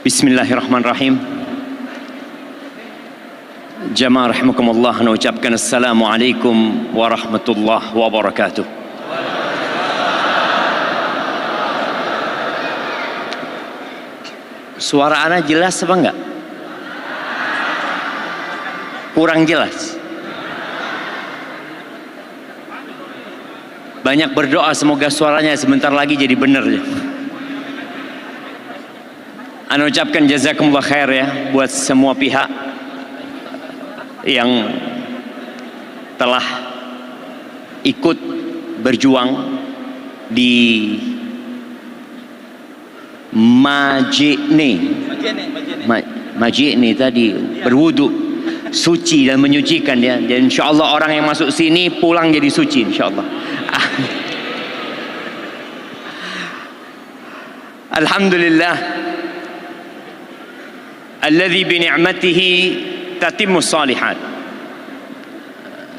Bismillahirrahmanirrahim. Jamaah rahimakumullah, ana ucapkan assalamualaikum warahmatullahi wabarakatuh. Suara ana jelas apa enggak? Kurang jelas. Banyak berdoa semoga suaranya sebentar lagi jadi benar ya. Ana ucapkan jazakumullah khair ya buat semua pihak yang telah ikut berjuang di Majene tadi berwudu suci dan menyucikan ya. Dan insyaallah orang yang masuk sini pulang jadi suci insyaallah. Alhamdulillah alladzi bi ni'matihi tatimmu shalihat.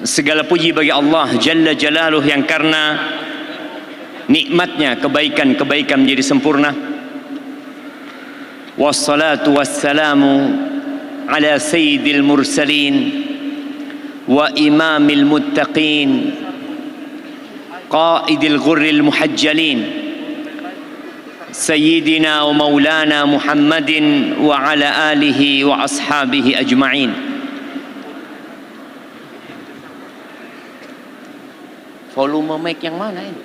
Segala puji bagi Allah Jalla Jalaluh yang karena nikmatnya kebaikan-kebaikan menjadi sempurna. Wassalatu wassalamu ala sayyidil mursalin wa imamil muttaqin qaidil ghurril muhajjalin Sayyidina wa maulana Muhammadin wa ala alihi wa ashabihi ajma'in. Volume mic yang mana ini?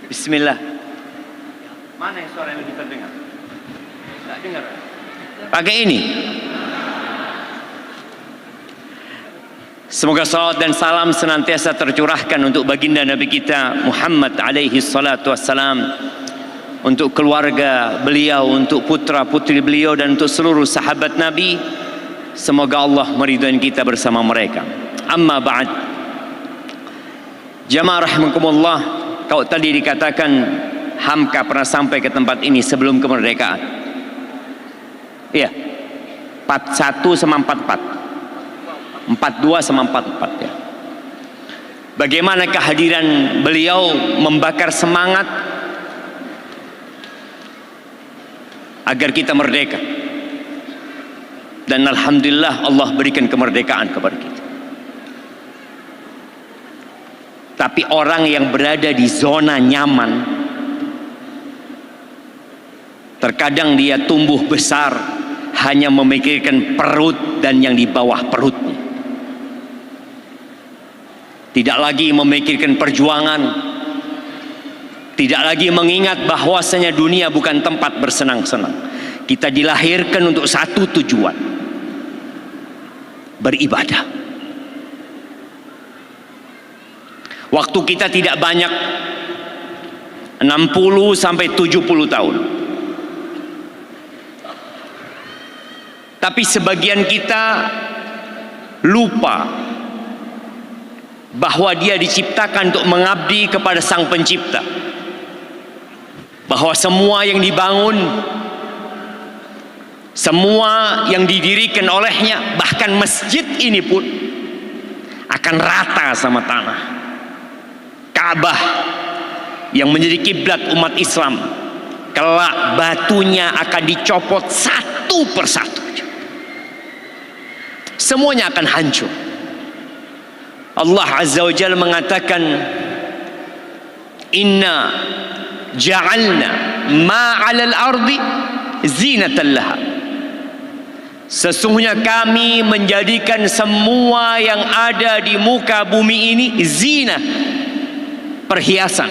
Bismillah. Mana yang suara yang lebih terdengar? Tidak dengar. Pakai ini. Semoga salawat dan salam senantiasa tercurahkan untuk baginda Nabi kita Muhammad alaihi salatu wassalam, untuk keluarga beliau, untuk putra putri beliau, dan untuk seluruh sahabat Nabi. Semoga Allah meridhai kita bersama mereka. Amma ba'd. Jamaah rahimakumullah, kalau tadi dikatakan Hamka pernah sampai ke tempat ini sebelum kemerdekaan. Iya. 41 sama 44. 42 sama 44 ya. Bagaimana kehadiran beliau membakar semangat agar kita merdeka. Dan alhamdulillah Allah berikan kemerdekaan kepada kita. Tapi orang yang berada di zona nyaman, terkadang dia tumbuh besar hanya memikirkan perut dan yang di bawah perutnya. Tidak lagi memikirkan perjuangan, tidak lagi mengingat bahwasanya dunia bukan tempat bersenang-senang. Kita dilahirkan untuk satu tujuan, beribadah. Waktu kita tidak banyak, 60 sampai 70 tahun. Tapi sebagian kita lupa bahwa dia diciptakan untuk mengabdi kepada Sang Pencipta, bahwa semua yang dibangun, semua yang didirikan olehnya, bahkan masjid ini pun akan rata sama tanah. Ka'bah yang menjadi kiblat umat Islam, kelak batunya akan dicopot satu persatu, semuanya akan hancur. Allah Azza wa Jalla mengatakan, inna ja'alna ma 'alal ardi zinatan laha. Sesungguhnya kami menjadikan semua yang ada di muka bumi ini zina, perhiasan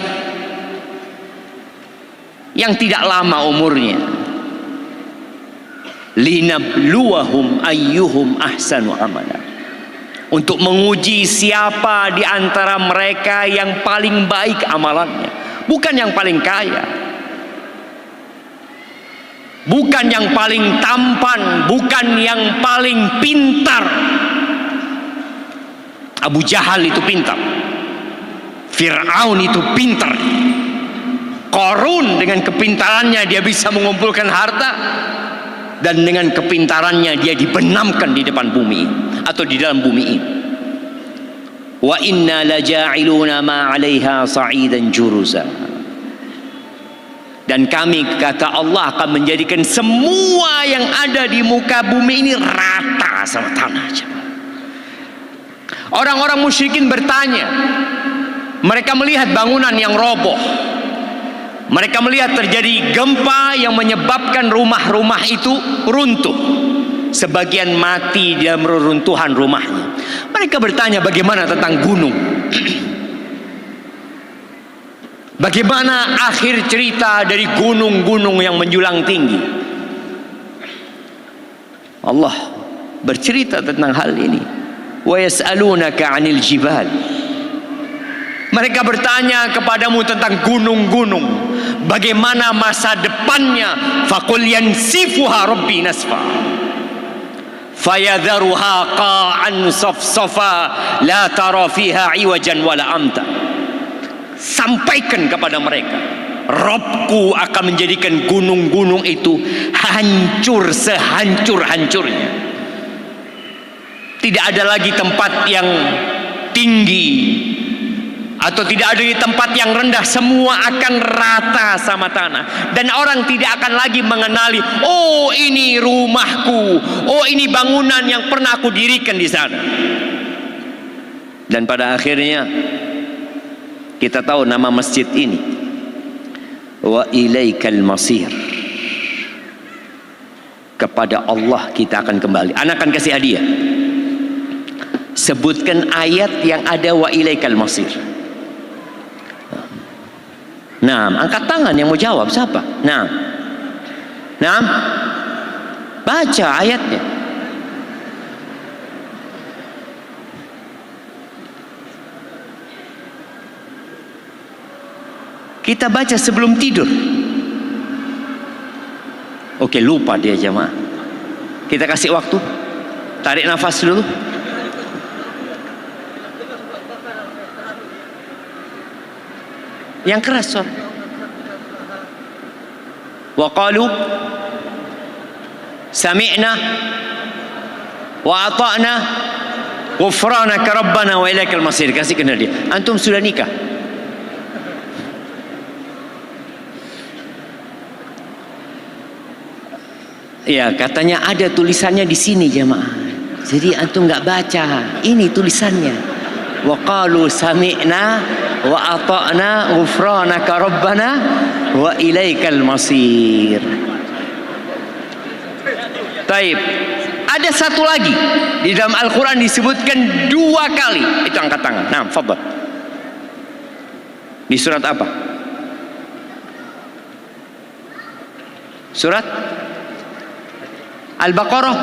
yang tidak lama umurnya. Linabluwahum ayyuhum ahsanu amala. Untuk menguji siapa di antara mereka yang paling baik amalannya. Bukan yang paling kaya, bukan yang paling tampan, bukan yang paling pintar. Abu Jahal itu pintar, Fir'aun itu pintar, Qarun dengan kepintarannya dia bisa mengumpulkan harta, dan dengan kepintarannya dia dibenamkan di depan bumi atau di dalam bumi ini. Wa inna laja'iluna ma 'alaiha sa'idan juruza. Dan kami, kata Allah, akan menjadikan semua yang ada di muka bumi ini rata sama tanah. Orang-orang musyrikin bertanya, mereka melihat bangunan yang roboh, mereka melihat terjadi gempa yang menyebabkan rumah-rumah itu runtuh, sebagian mati dalam reruntuhan rumahnya. Mereka bertanya, bagaimana tentang gunung? Bagaimana akhir cerita dari gunung-gunung yang menjulang tinggi? Allah bercerita tentang hal ini. Wa yas'alunaka 'anil jibal. Mereka bertanya kepadamu tentang gunung-gunung, bagaimana masa depannya? Faqul yansifuha rabbi nasfa fayadharuha qa'an safsafa la tara fiha iwajan wala amta. Sampaikan kepada mereka, Robku akan menjadikan gunung-gunung itu hancur sehancur-hancurnya. Tidak ada lagi tempat yang tinggi atau tidak ada di tempat yang rendah, semua akan rata sama tanah. Dan orang tidak akan lagi mengenali, oh ini rumahku, oh ini bangunan yang pernah aku dirikan di sana. Dan pada akhirnya kita tahu nama masjid ini, wa ilaikal masir. Kepada Allah kita akan kembali. Anak akan kasih hadiah. Sebutkan ayat yang ada wa ilaikal masir. Nah, angkat tangan yang mau jawab siapa? Nah, baca ayatnya. Kita baca sebelum tidur. Oke, lupa dia jemaah. Kita kasih waktu. Tarik nafas dulu. Yang keras suara. Wa qalu sami'na wa ata'na ghufranaka rabbana wa ilaikal masir. Kasih kenal dia. Antum sudah nikah? Ya, katanya ada tulisannya di sini jemaah. Jadi antum nggak baca. Ini tulisannya. Wa qalu sami'na wa ata'na ghufranaka rabbana wa ilaikal masir. Taib. Ada satu lagi di dalam Al-Quran disebutkan 2 kali. Itu angkat tangan. Nah, fadhal. Di surat apa? Surat Al-Baqarah.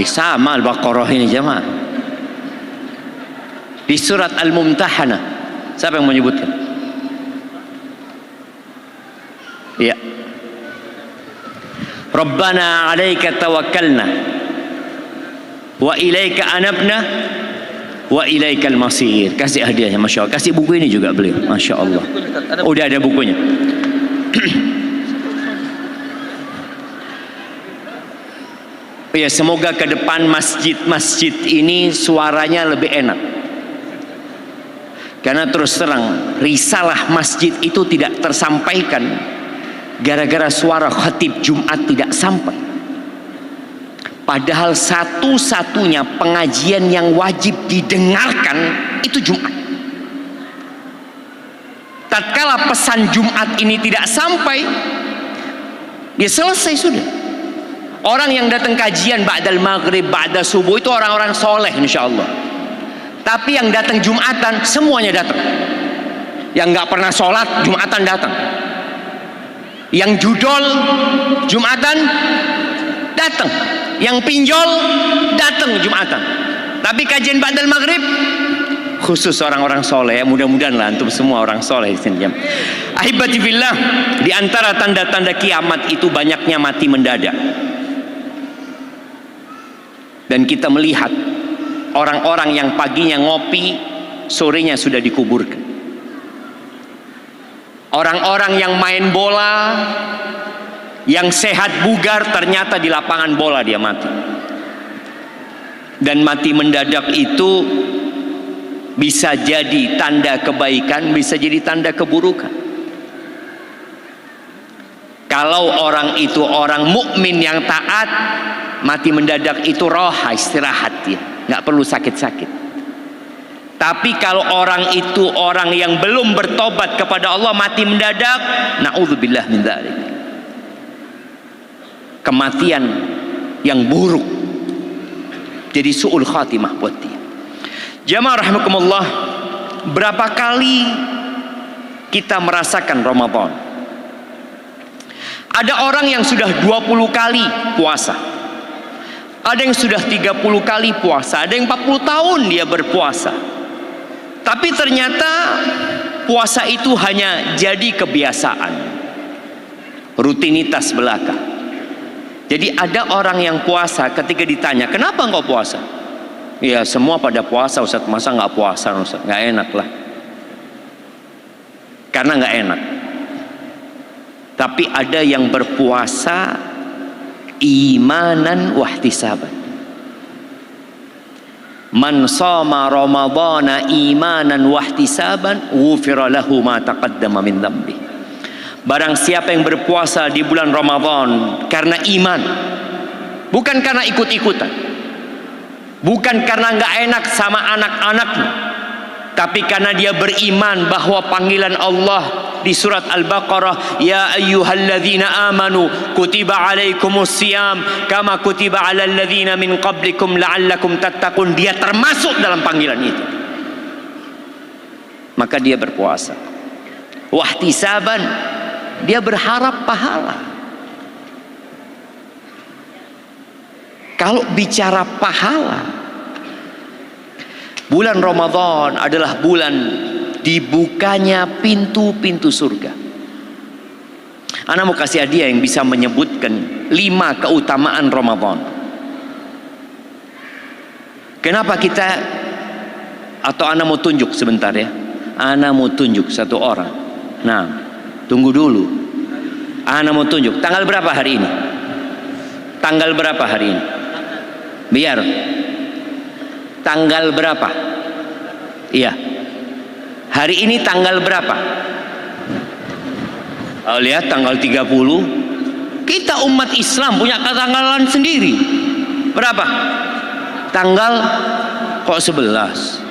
Sama Al-Baqarah ini jemaah. Di surat Al-Mumtahanah. Siapa yang menyebutkan? Ya. Rabbana 'alaika tawakkalna wa ilaika anabna wa ilaikal masir. Kasih hadiahnya, Masya Allah. Kasih buku ini juga beliau, Masya Allah. Udah ada bukunya. Ya, semoga ke depan masjid-masjid ini suaranya lebih enak. Karena terus terang, risalah masjid itu tidak tersampaikan gara-gara suara khatib Jumat tidak sampai. Padahal satu-satunya pengajian yang wajib didengarkan itu Jumat. Tatkala pesan Jumat ini tidak sampai, ya selesai sudah. Orang yang datang kajian ba'dal maghrib, ba'da subuh itu orang-orang soleh insyaallah. Tapi yang datang Jumatan semuanya datang. Yang nggak pernah sholat Jumatan datang. Yang judol Jumatan datang. Yang pinjol datang Jumatan. Tapi kajian ba'dal maghrib khusus orang-orang soleh. Mudah-mudahan lah antum semua orang soleh di sini. Ahibati fillah, di antara tanda-tanda kiamat itu banyaknya mati mendadak. Dan kita melihat orang-orang yang paginya ngopi, sorenya sudah dikuburkan. Orang-orang yang main bola, yang sehat bugar, ternyata di lapangan bola dia mati. Dan mati mendadak itu bisa jadi tanda kebaikan, bisa jadi tanda keburukan. Kalau orang itu orang mukmin yang taat, mati mendadak itu roha, istirahat dia, nggak perlu sakit-sakit. Tapi kalau orang itu orang yang belum bertobat kepada Allah, mati mendadak, naudzubillah min dzalik, kematian yang buruk, jadi su'ul khatimah buat dia. Jamaah rahimakumullah, berapa kali kita merasakan Ramadan? Ada orang yang sudah 20 kali puasa, ada yang sudah 30 kali puasa, ada yang 40 tahun dia berpuasa. Tapi ternyata puasa itu hanya jadi kebiasaan, rutinitas belaka. Jadi ada orang yang puasa, ketika ditanya, kenapa engkau puasa? Ya semua pada puasa Ustaz, masa nggak puasa Ustaz? Nggak enak lah. Karena nggak enak. Tapi ada yang berpuasa imanan wahtisaban. Man shoma ramadhana imanan wahtisaban ghufira lahu ma taqaddama min dhanbi. Barang siapa yang berpuasa di bulan Ramadan karena iman, bukan karena ikut-ikutan, bukan karena nggak enak sama anak-anaknya, tapi karena dia beriman bahwa panggilan Allah di surat Al-Baqarah, ya ayyuhalladzina amanu kutiba alaikumus siyam kama kutiba alal ladzina min qablikum la'allakum tattaqun. Dia termasuk dalam panggilan itu, maka dia berpuasa. Wahtisaban, dia berharap pahala. Kalau bicara pahala, bulan Ramadan adalah bulan dibukanya pintu-pintu surga. Ana mau kasih hadiah yang bisa menyebutkan 5 keutamaan Ramadan. Kenapa kita, atau ana mau tunjuk sebentar ya. Ana mau tunjuk satu orang. Nah, tunggu dulu. Ana mau tunjuk. Tanggal berapa hari ini? Tanggal berapa hari ini? Biar. Tanggal berapa? Iya. Hari ini tanggal berapa? Oh, lihat tanggal 30. Kita umat Islam punya tanggalan sendiri. Berapa? Tanggal kok 11?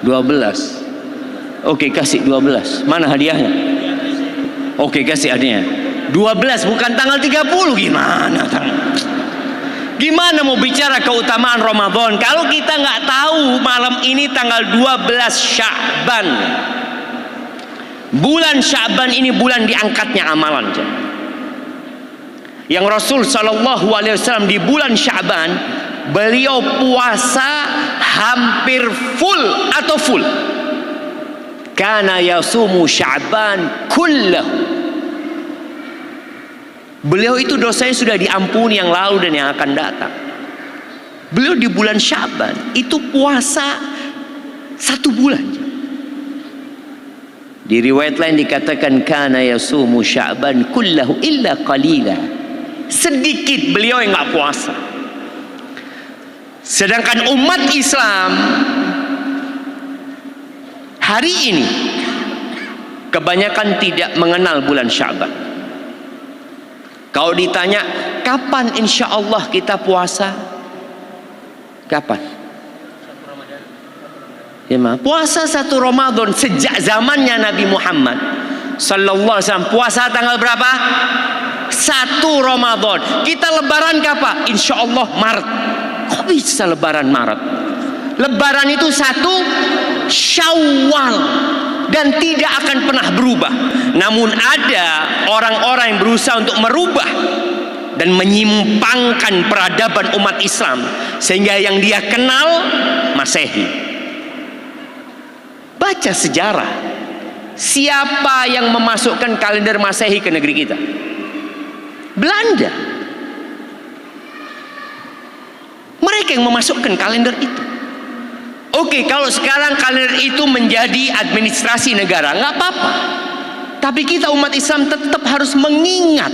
12. Oke, kasih 12. Mana hadiahnya? Oke, kasih hadiahnya. 12 bukan tanggal 30. Gimana tanggal? Gimana mau bicara keutamaan Ramadan kalau kita nggak tahu malam ini tanggal 12 Sya'ban. Bulan Sya'ban ini bulan diangkatnya amalan. Yang Rasul Shallallahu Alaihi Wasallam di bulan Sya'ban beliau puasa hampir full atau full. Kana yasumu Sya'ban kullahu. Beliau itu dosanya sudah diampuni yang lalu dan yang akan datang. Beliau di bulan Sya'ban itu puasa 1 bulan. Di riwayat lain dikatakan kana yasumu Sya'ban kullahu illa qalila. Sedikit beliau yang nggak puasa. Sedangkan umat Islam hari ini kebanyakan tidak mengenal bulan Sya'ban. Kalau ditanya kapan insya Allah kita puasa, kapan? Ya, puasa 1 Ramadan sejak zamannya Nabi Muhammad Sallallahu Alaihi Wasallam. Puasa tanggal berapa? 1 Ramadan. Kita lebaran kapan? Insya Allah Maret. Kok bisa lebaran Maret? Lebaran itu 1 Syawal dan tidak akan pernah berubah. Namun ada orang-orang yang berusaha untuk merubah dan menyimpangkan peradaban umat Islam sehingga yang dia kenal Masehi. Baca sejarah, siapa yang memasukkan kalender Masehi ke negeri kita? Belanda. Mereka yang memasukkan kalender itu. Oke, kalau sekarang kalender itu menjadi administrasi negara, nggak apa-apa. Tapi kita umat Islam tetap harus mengingat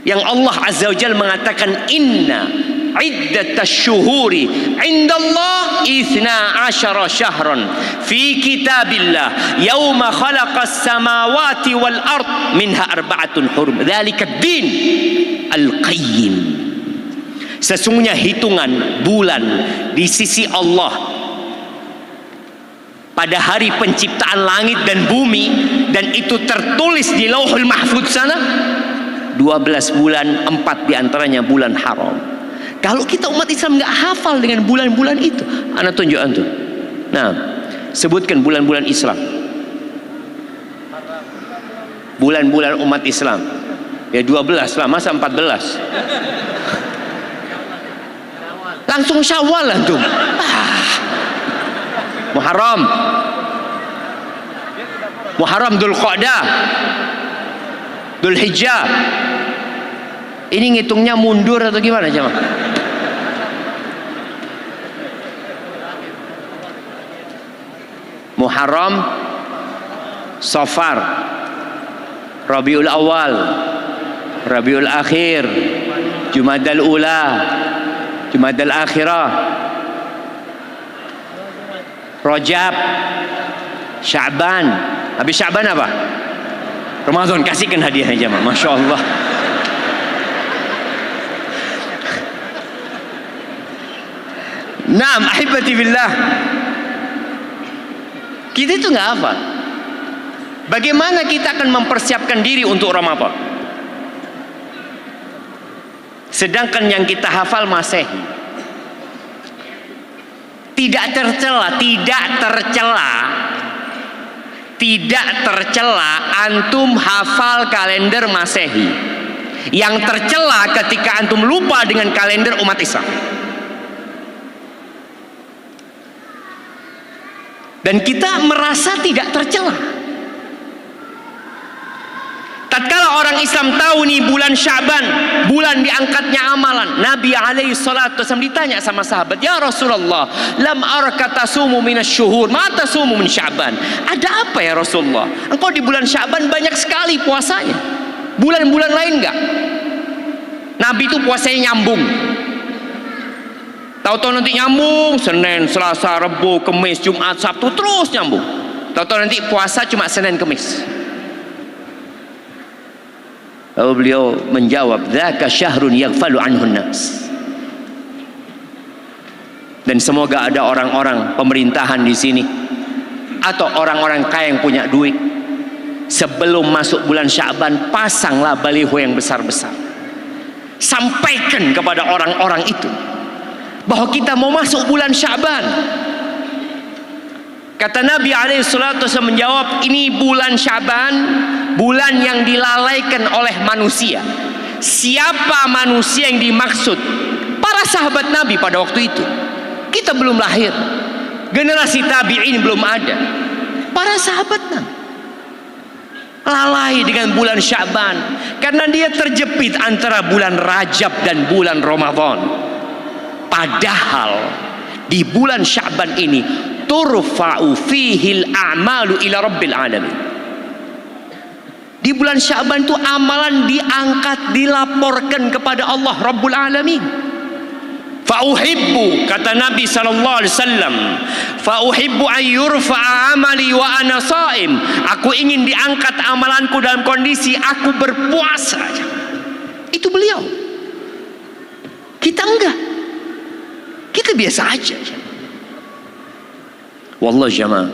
yang Allah Azza wa Jalla mengatakan inna Iddatasy syuhuri indallah 12 syahran fi kitabillah yauma khalaqas samawati wal ard minha arba'atun hurum. Dzalika ad-din al-qayyim. Sesungguhnya hitungan bulan di sisi Allah pada hari penciptaan langit dan bumi, dan itu tertulis di Lauhul Mahfuz sana, 12 bulan, 4 diantaranya bulan haram. Kalau kita umat Islam nggak hafal dengan bulan-bulan itu, ana tunjuk antum. Nah, sebutkan bulan-bulan Islam. Bulan-bulan umat Islam. Ya 12 lah, masa 14? Langsung Syawal antum. Muharram, Dzulqa'dah, Dzulhijjah. Ini ngitungnya mundur atau gimana jemaah? Muharram, Safar, Rabiul Awal, Rabiul Akhir, Jumadal Ula, Jumadal Akhirah, Rajab, Sya'ban. Habis Sya'ban apa? Ramadan. Kasihkan hadiahnya jemaah. Masya Allah. Naam, ahibati billah. Kita itu nggak hafal. Bagaimana kita akan mempersiapkan diri untuk Ramadan? Sedangkan yang kita hafal Masehi. Tidak tercela antum hafal kalender Masehi. Yang tercela ketika antum lupa dengan kalender umat Islam. Dan kita merasa tidak tercela. Tatkala orang Islam tahu nih bulan Sya'ban, bulan diangkatnya amalan, Nabi alaihi salatu wasallam ditanya sama sahabat, "Ya Rasulullah, lam araka tasumu minasy-syuhur, ma tasumu min Sya'ban?" Ada apa ya Rasulullah? Engkau di bulan Sya'ban banyak sekali puasanya. Bulan-bulan lain enggak? Nabi itu puasanya nyambung. Tahu-tahu nanti nyambung Senin, Selasa, Rabu, Kamis, Jumat, Sabtu, terus nyambung. Tahu-tahu nanti puasa cuma Senin, Kamis. Lalu beliau menjawab, "Dzaka syahrun yaghfalu anhun nas." Dan semoga ada orang-orang pemerintahan di sini atau orang-orang kaya yang punya duit, sebelum masuk bulan Sya'ban pasanglah baliho yang besar-besar. Sampaikan kepada orang-orang itu bahwa kita mau masuk bulan Sya'ban. Kata Nabi alaihi salatu wasallam menjawab, ini bulan Sya'ban, bulan yang dilalaikan oleh manusia. Siapa manusia yang dimaksud? Para sahabat Nabi pada waktu itu. Kita belum lahir. Generasi tabi'in belum ada. Para sahabat Nabi lalai dengan bulan Sya'ban karena dia terjepit antara bulan Rajab dan bulan Ramadan. Padahal di bulan Sya'ban ini turfa'u fihil a'malu ila rabbil alamin. Di bulan Sya'ban itu amalan diangkat, dilaporkan kepada Allah Rabbul Alamin. Fa'uhibbu, kata Nabi SAW, fa'uhibbu an yurfa'a amali wa ana sha'im. Aku ingin diangkat amalanku dalam kondisi aku berpuasa. Itu beliau. Kita enggak. Kita biasa aja. Wallah jamaah,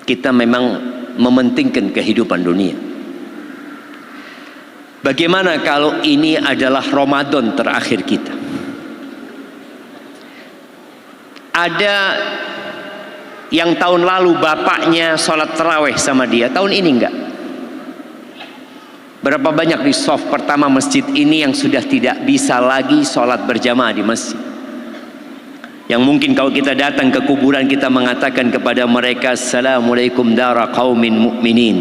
kita memang mementingkan kehidupan dunia. Bagaimana kalau ini adalah Ramadan terakhir kita? Ada yang tahun lalu bapaknya sholat tarawih sama dia, tahun ini enggak. Berapa banyak di shaf pertama masjid ini yang sudah tidak bisa lagi sholat berjamaah di masjid? Yang mungkin kalau kita datang ke kuburan kita mengatakan kepada mereka, "Assalamualaikum dara qaumin mu'minin."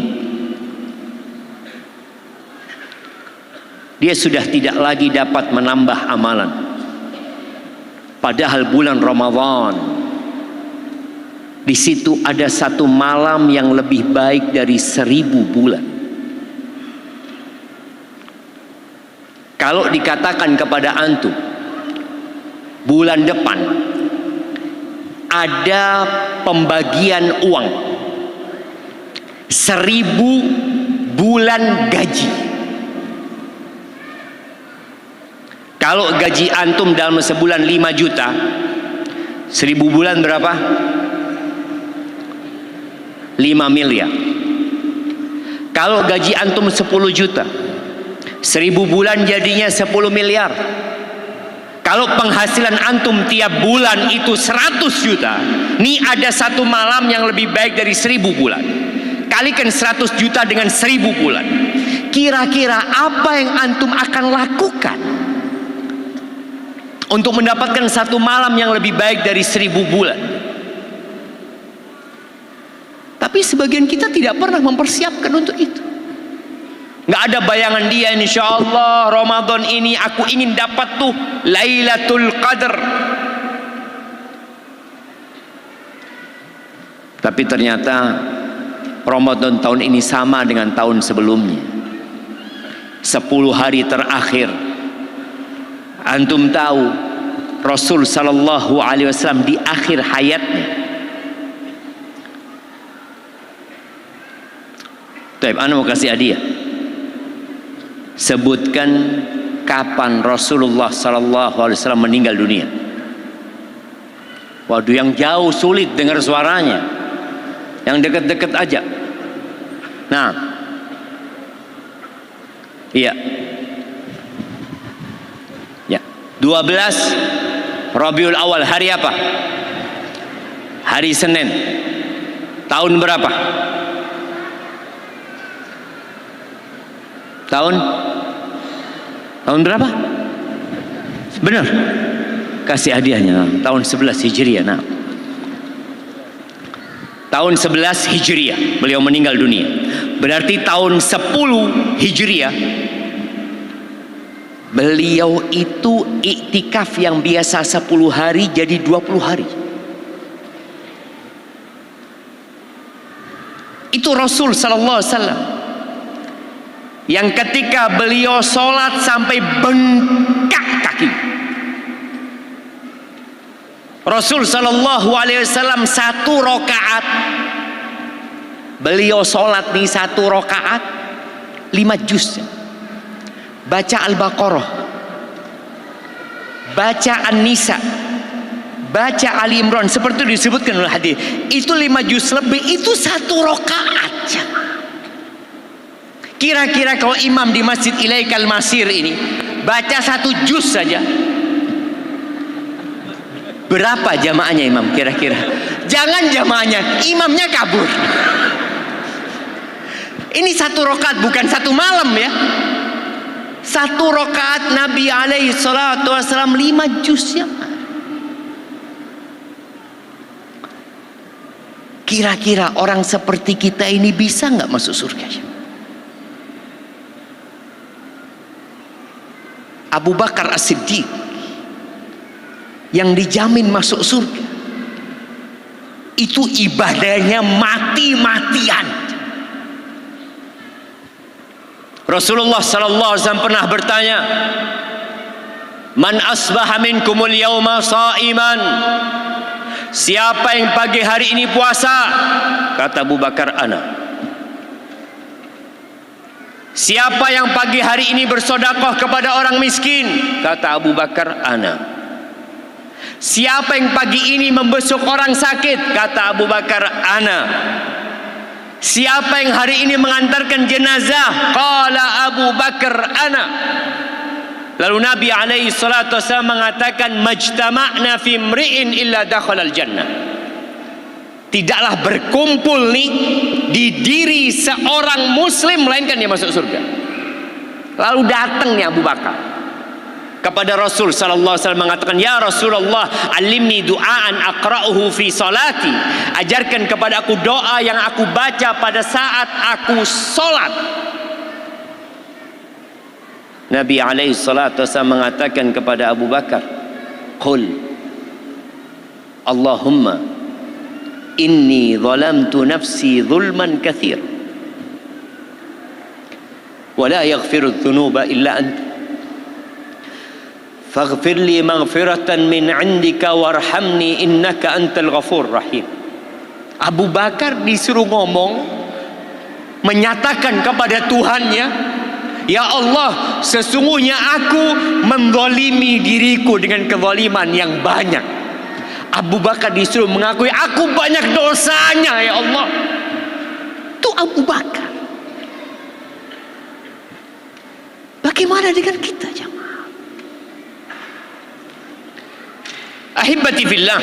Dia sudah tidak lagi dapat menambah amalan. Padahal bulan Ramadan, di situ ada satu malam yang lebih baik dari 1000 bulan. Kalau dikatakan kepada antum bulan depan ada pembagian uang 1000 bulan gaji. Kalau gaji antum dalam sebulan 5 juta, 1000 bulan berapa? 5 miliar. Kalau gaji antum 10 juta, 1000 bulan jadinya 10 miliar. Kalau penghasilan antum tiap bulan itu 100 juta, nih ada satu malam yang lebih baik dari 1000 bulan. Kalikan 100 juta dengan 1000 bulan. Kira-kira apa yang antum akan lakukan untuk mendapatkan satu malam yang lebih baik dari 1000 bulan? Tapi sebagian kita tidak pernah mempersiapkan untuk itu. Nggak ada bayangan dia, insya Allah Ramadan ini aku ingin dapat tuh Lailatul Qadar. Tapi ternyata Ramadan tahun ini sama dengan tahun sebelumnya. 10 hari terakhir, antum tahu Rasul sallallahu alaihi wasallam di akhir hayatnya. Taib, ana mau kasih hadiah. Sebutkan kapan Rasulullah sallallahu alaihi wasallam meninggal dunia. Waduh, yang jauh sulit dengar suaranya, yang dekat-dekat aja. Nah, iya, ya, 12 Rabiul Awal, hari apa? Hari Senin. Tahun berapa? Tahun berapa? Benar? Kasih hadiahnya. Tahun 11 Hijriah. Nah, tahun 11 Hijriah beliau meninggal dunia. Berarti tahun 10 Hijriah beliau itu iktikaf yang biasa 10 hari jadi 20 hari. Itu Rasul sallallahu alaihi wasallam yang ketika beliau sholat sampai bengkak kaki. Rasul sallallahu alaihi wasallam 1 rakaat, beliau sholat nih 1 rakaat 5 juz. Baca Al-Baqarah, baca An-Nisa, baca Ali Imran, seperti disebutkan oleh hadis. Itu 5 juz lebih, itu 1 rakaat. Kira-kira kalau imam di Masjid Ilaikal Masir ini baca 1 juz saja, berapa jamaahnya imam kira-kira? Jangan jamaahnya, imamnya kabur. Ini 1 rakaat, bukan 1 malam ya. 1 rakaat Nabi alaihi salatu wasallam 5 juz ya. Kira-kira orang seperti kita ini bisa nggak masuk surga ya? Abu Bakar As-Siddiq yang dijamin masuk surga, itu ibadahnya mati-matian. Rasulullah sallallahu alaihi wasallam pernah bertanya, "Man asbaha minkumul yauma shaiman?" Siapa yang pagi hari ini puasa? Kata Abu Bakar, ana. Siapa yang pagi hari ini bersedekah kepada orang miskin? Kata Abu Bakar, ana. Siapa yang pagi ini membesuk orang sakit? Kata Abu Bakar, ana. Siapa yang hari ini mengantarkan jenazah? Qala Abu Bakar, ana. Lalu Nabi alaihi salatu wasallam mengatakan, majtama'na fi imri'in illa dakhalal jannah. Tidaklah berkumpul nih di diri seorang muslim melainkan dia masuk surga. Lalu datang nih Abu Bakar kepada Rasul sallallahu alaihi wasallam mengatakan, ya Rasulullah, alimni du'aan aqra'uhu fi salati. Ajarkan kepada aku doa yang aku baca pada saat aku salat. Nabi alaihi salatu wasallam mengatakan kepada Abu Bakar, qul Allahumma inni zalamtu nafsi zulman katsir wa la yaghfiru dzunuba illa anta faghfir li maghfiratan min 'indika warhamni innaka antal ghafur rahim. Abu Bakar disuruh ngomong, menyatakan kepada Tuhannya, ya Allah, sesungguhnya aku menzalimi diriku dengan kezaliman yang banyak. Abu Bakar disuruh mengakui, aku banyak dosanya ya Allah. Itu Abu Bakar. Bagaimana dengan kita jemaah? Ahibati fillah,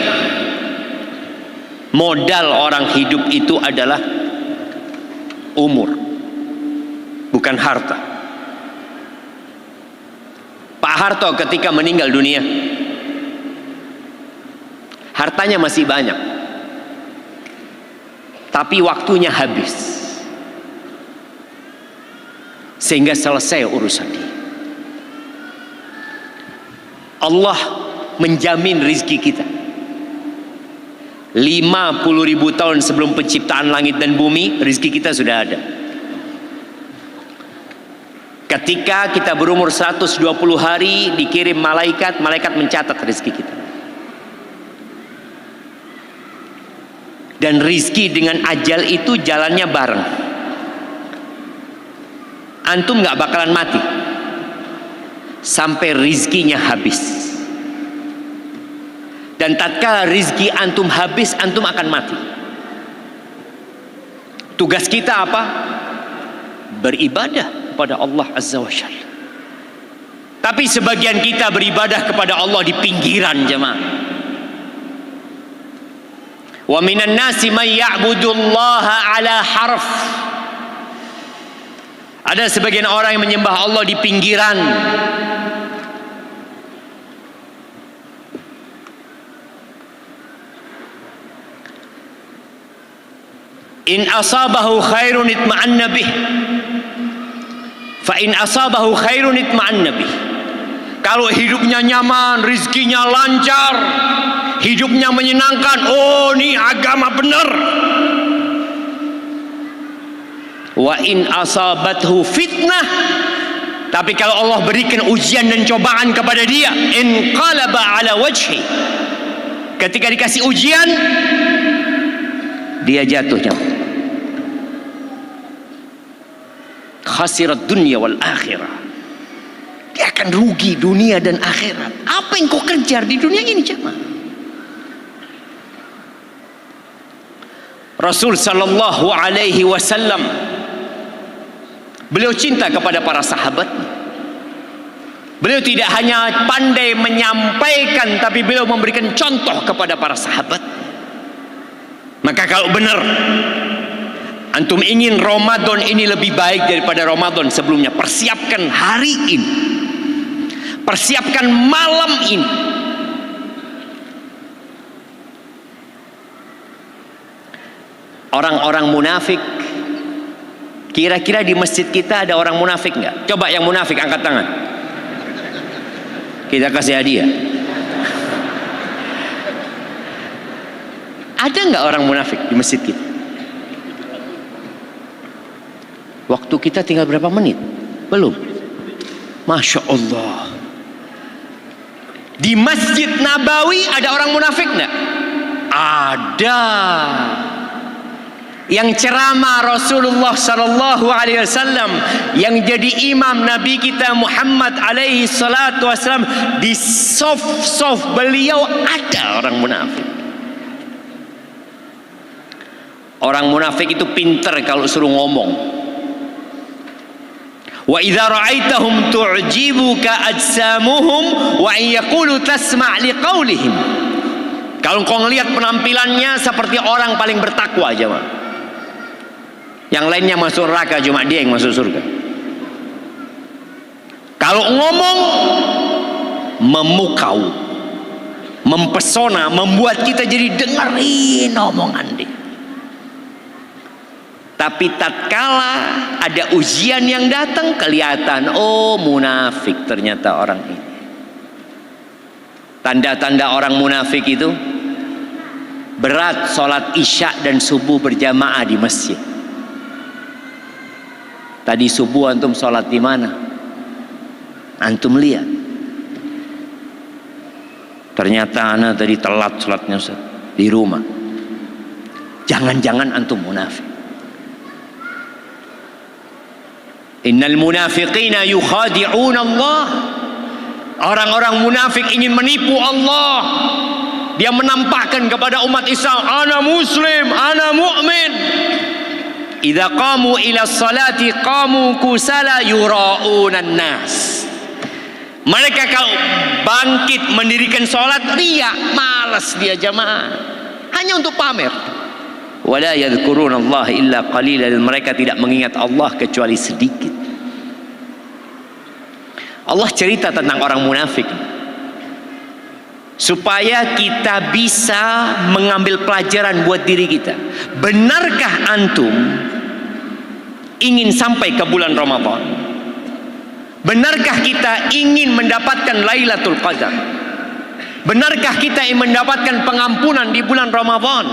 modal orang hidup itu adalah umur, bukan harta. Pak Harto ketika meninggal dunia, hartanya masih banyak, tapi waktunya habis, sehingga selesai urusan dia. Allah menjamin rizki kita. 50.000 tahun sebelum penciptaan langit dan bumi, rizki kita sudah ada. Ketika kita berumur 120 hari, dikirim malaikat, malaikat mencatat rizki kita. Dan rizki dengan ajal itu jalannya bareng. Antum gak bakalan mati sampai rizkinya habis. Dan tatkala rizki antum habis, antum akan mati. Tugas kita apa? Beribadah kepada Allah Azza wa Jalla. Tapi sebagian kita beribadah kepada Allah di pinggiran jemaah. Wa minan nasi may ya'budullaha ala harf. Ada sebagian orang yang menyembah Allah di pinggiran. In asabahu khairun itma'anna bih, fa in asabahu khairun itma'anna bih. Kalau hidupnya nyaman, rizkinya lancar, hidupnya menyenangkan, oh ini agama benar. Wa in asabathu fitnah, tapi kalau Allah berikan ujian dan cobaan kepada dia, inqalaba ala wajhi, ketika dikasih ujian dia jatuhnya, khasirat dunia wal akhirah. Dia akan rugi dunia dan akhirat. Apa yang kau kejar di dunia ini jemaah? Rasul sallallahu alaihi wasallam, beliau cinta kepada para sahabatnya. Beliau tidak hanya pandai menyampaikan, tapi beliau memberikan contoh kepada para sahabat. Maka kalau benar antum ingin Ramadan ini lebih baik daripada Ramadan sebelumnya, persiapkan hari ini, persiapkan malam ini. Orang-orang munafik, kira-kira di masjid kita ada orang munafik nggak? Coba yang munafik angkat tangan, kita kasih hadiah. Ada nggak orang munafik di masjid kita? Waktu kita tinggal berapa menit? Belum. Masya Allah. Di Masjid Nabawi ada orang munafik nggak? Ada. Yang ceramah Rasulullah Sallallahu Alaihi Wasallam, yang jadi imam Nabi kita Muhammad Alaihi Salatu Wasallam, di soft beliau ada orang munafik. Orang munafik itu pinter kalau suruh ngomong. Wa idza ra'aitahum tu'jibuka ajsamuhum wa in yaqulu tasma' liqaulihim. Kalau kau ngelihat penampilannya seperti orang paling bertakwa aja, Mak. Yang lainnya masuk neraka, cuma dia yang masuk surga. Kalau ngomong memukau, mempesona, membuat kita jadi dengerin omongan dia. Tapi tatkala ada ujian yang datang, kelihatan, oh munafik ternyata orang ini. Tanda-tanda orang munafik itu berat sholat isya dan subuh berjamaah di masjid. Tadi subuh antum sholat di mana? Antum lihat. Ternyata ana tadi telat sholatnya Ustaz di rumah. Jangan-jangan antum munafik. Innal munafiqina yukhadi'una Allah. Orang-orang munafik ingin menipu Allah. Dia menampakkan kepada umat Islam, ana muslim, ana mu'min. Idza qamu ila salati qamu kusala yura'unan nas. Mereka kalau bangkit mendirikan sholat, riya, malas dia jamaah, hanya untuk pamer. Wala yadhkuruna Allah illa qalila, dan mereka tidak mengingat Allah kecuali sedikit. Allah cerita tentang orang munafik supaya kita bisa mengambil pelajaran buat diri kita. Benarkah antum ingin sampai ke bulan Ramadan? Benarkah kita ingin mendapatkan Lailatul Qadar? Benarkah kita ingin mendapatkan pengampunan di bulan Ramadan?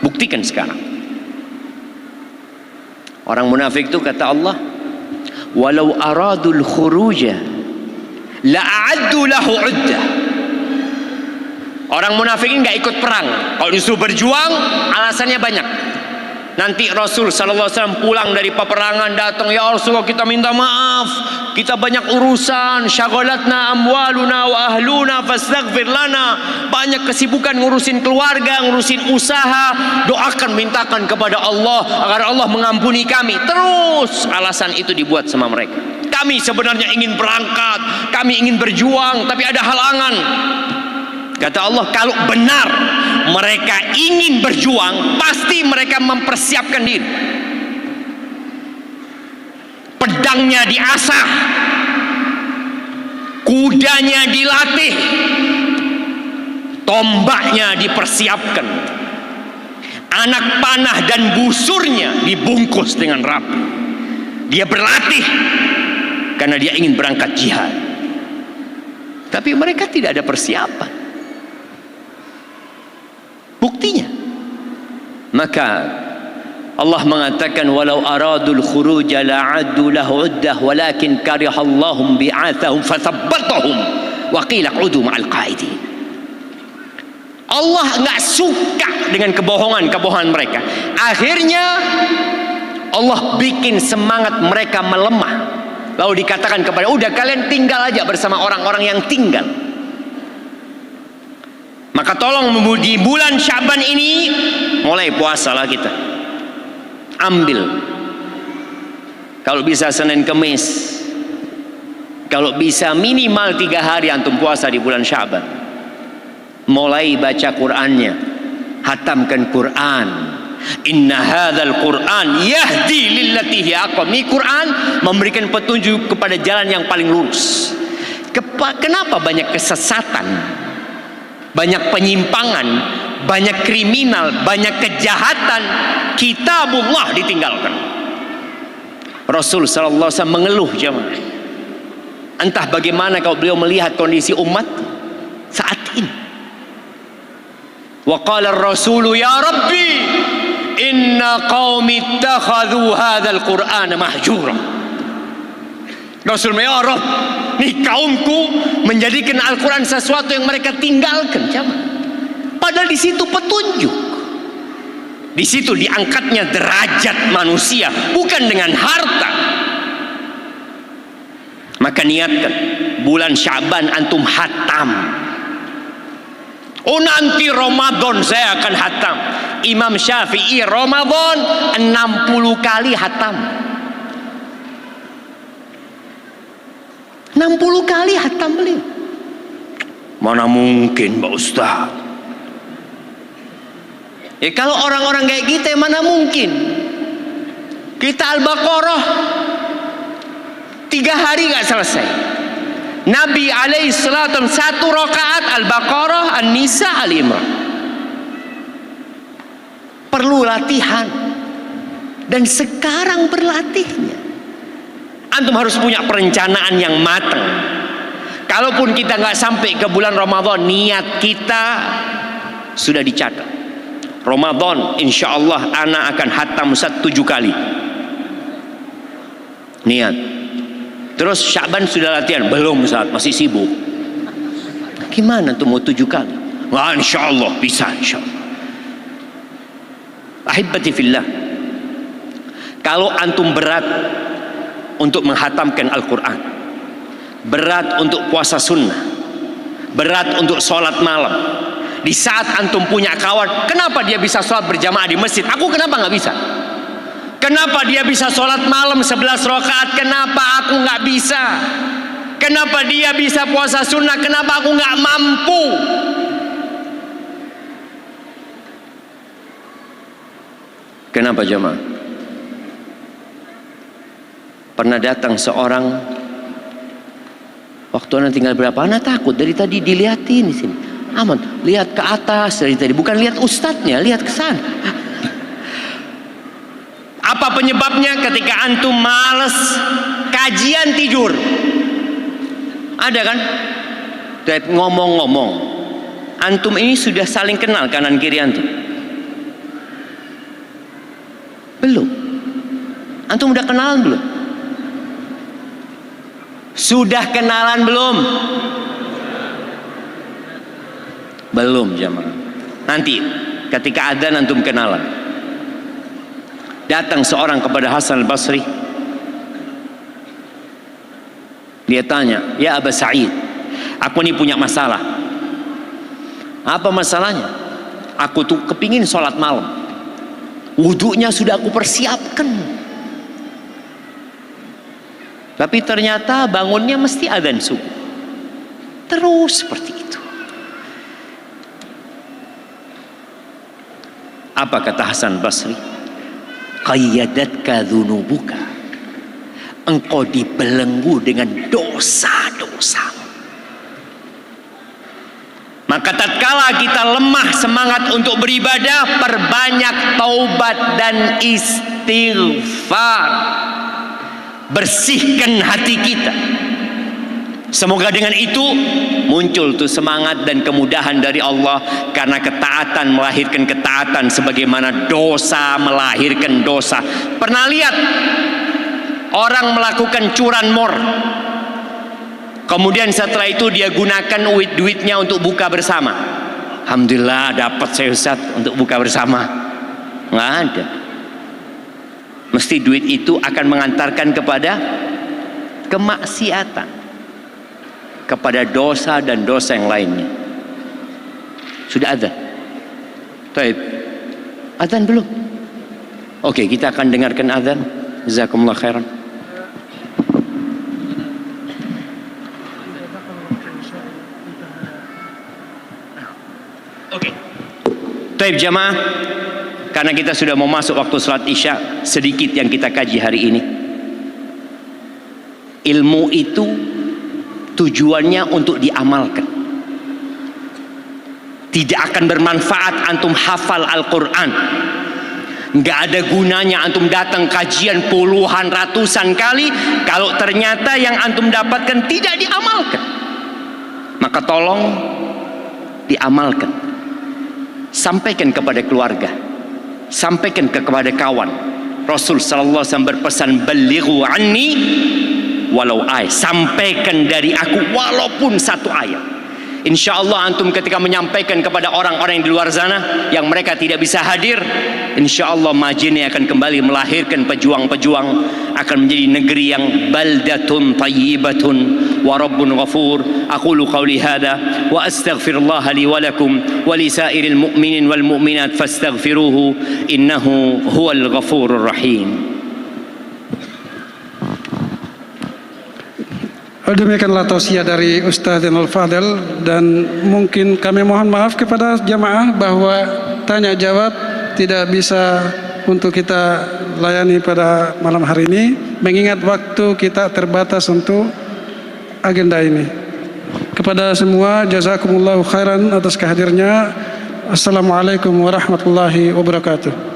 Buktikan sekarang. Orang munafik itu kata Allah, walau aradul khuruja la'addu lahu uddah. Orang munafik ini nggak ikut perang. Kalau disuruh berjuang, alasannya banyak. Nanti Rasul SAW pulang dari peperangan, datang, ya Rasulullah kita minta maaf, kita banyak urusan, syaghalatna amwaluna wa ahluna fastaghfir lana. Banyak kesibukan ngurusin keluarga, ngurusin usaha. Doakan, mintakan kepada Allah agar Allah mengampuni kami. Terus alasan itu dibuat sama mereka. Kami sebenarnya ingin berangkat, kami ingin berjuang, tapi ada halangan. Kata Allah, kalau benar mereka ingin berjuang, pasti mereka mempersiapkan diri. Pedangnya diasah, kudanya dilatih, tombaknya dipersiapkan, anak panah dan busurnya dibungkus dengan rapi. Dia berlatih karena dia ingin berangkat jihad. Tapi mereka tidak ada persiapan. Buktinya, maka Allah mengatakan walau aradul khuruja la'addu lahu uddah walakin karihallahum bi'athahum fathabbatahum wa qila qudu ma'al qaidin. Allah enggak suka dengan kebohongan mereka. Akhirnya Allah bikin semangat mereka melemah. Lalu dikatakan kepada, udah kalian tinggal aja bersama orang-orang yang tinggal. Maka tolong di bulan Syaban ini mulai puasalah kita. Ambil. Kalau bisa Senin Kemis. Kalau bisa minimal 3 hari antum puasa di bulan Syaban. Mulai baca Qur'annya. Hatamkan Qur'an. Inna hadzal Qur'an yahdi lillati hiya aqwam. Ini Qur'an memberikan petunjuk kepada jalan yang paling lurus. Kenapa banyak kesesatan? Banyak penyimpangan, banyak kriminal, banyak kejahatan? Kitabullah ditinggalkan. Rasul sallallahu alaihi wasallam mengeluh jemaah. Entah bagaimana kalau beliau melihat kondisi umat saat ini. Wa qala ar-rasulu ya rabbi inna qaumi ittakhadhu hadzal qur'ana mahjura. Rasul ya Rabb, nih kaumku menjadikan Al-Quran sesuatu yang mereka tinggalkan. Padahal di situ petunjuk, di situ diangkatnya derajat manusia, bukan dengan harta. Maka niatkan bulan Syaban antum hatam. Oh nanti Ramadan saya akan hatam. Imam Syafi'i Ramadan 60 kali hatam. 60 kali hatam beliau. Mana mungkin Pak Ustaz? Ya kalau orang-orang kayak kita mana mungkin? Kita Al-Baqarah 3 hari gak selesai. Nabi alaihi salatu 1 rakaat Al-Baqarah, An-Nisa, Al-Imran. Perlu latihan. Dan sekarang berlatihnya. Antum harus punya perencanaan yang matang. Kalaupun kita nggak sampai ke bulan Ramadan, niat kita sudah dicatat. Ramadan, insya Allah anak akan hatam 7 kali. Niat. Terus Syaban sudah latihan? Belum, saat masih sibuk. Gimana tuh mau 7 kali? Wah, insya Allah bisa, insya Allah. Ahibati fillah, kalau antum berat untuk menghatamkan Al-Quran, berat untuk puasa sunnah, berat untuk sholat malam, di saat antum punya kawan, kenapa dia bisa sholat berjamaah di masjid, aku kenapa nggak bisa? Kenapa dia bisa sholat malam 11 rakaat, kenapa aku nggak bisa? Kenapa dia bisa puasa sunnah, kenapa aku nggak mampu? Kenapa jemaah? Pernah datang seorang, waktu anak tinggal berapa, anak takut dari tadi dilihatin di sini. Aman, lihat ke atas dari tadi, bukan lihat ustadznya, lihat ke sana. Apa penyebabnya? Ketika antum males kajian, tidur. Ada kan? Ngomong-ngomong, antum ini sudah saling kenal kanan kiri antum? Belum. Antum udah kenalan belum? Sudah kenalan belum? Belum jamaah. Nanti ketika adzan antum kenalan. Datang seorang kepada Hasan al-Basri. Dia tanya, "Ya Aba Sa'id, aku ini punya masalah." "Apa masalahnya?" "Aku tuh kepingin sholat malam. Wudunya sudah aku persiapkan, tapi ternyata bangunnya mesti adzan subuh. Terus seperti itu." Apa kata Hasan Basri? "Qayyadatka dzunubuka." Engkau dibelenggu dengan dosa-dosa. Maka tatkala kita lemah semangat untuk beribadah, perbanyak taubat dan istighfar. Bersihkan hati kita. Semoga dengan itu muncul tuh semangat dan kemudahan dari Allah, karena ketaatan melahirkan ketaatan, sebagaimana dosa melahirkan dosa. Pernah lihat orang melakukan curanmor, kemudian setelah itu dia gunakan duitnya untuk buka bersama. Alhamdulillah dapat saya Ustaz untuk buka bersama. Nggak ada. Mesti duit itu akan mengantarkan kepada kemaksiatan, kepada dosa dan dosa yang lainnya. Sudah ada? Baik. Adzan belum? Oke, kita akan dengarkan adzan. Jazakumullah khairan. Oke. Baik jamaah, karena kita sudah mau masuk waktu salat Isya, sedikit yang kita kaji hari ini. Ilmu itu tujuannya untuk diamalkan. Tidak akan bermanfaat antum hafal Al-Quran. Nggak ada gunanya antum datang kajian puluhan ratusan kali kalau ternyata yang antum dapatkan tidak diamalkan. Maka tolong diamalkan. Sampaikan kepada keluarga, sampaikan kepada kawan. Rasul sallallahu alaihi wasallam berpesan, "Ballighu anni walau ayat." Sampaikan dari aku walaupun 1 ayat. Insya Allah antum ketika menyampaikan kepada orang-orang yang di luar sana yang mereka tidak bisa hadir, insya Allah Majene akan kembali melahirkan pejuang-pejuang, akan menjadi negeri yang baldatun tayyibatun wa rabbun ghafur. Aqulu qawli hadha wa astaghfirullah li wa lakum wa li sairil mu'minin wal mu'minat fastaghfiruhu innahu huwal ghafurur rahim. Demikianlah tausiah dari Ustaz Zainul Fadil, dan mungkin kami mohon maaf kepada jamaah bahwa tanya jawab tidak bisa untuk kita layani pada malam hari ini, mengingat waktu kita terbatas untuk agenda ini. Kepada semua, jazakumullahu khairan atas kehadirannya. Assalamualaikum warahmatullahi wabarakatuh.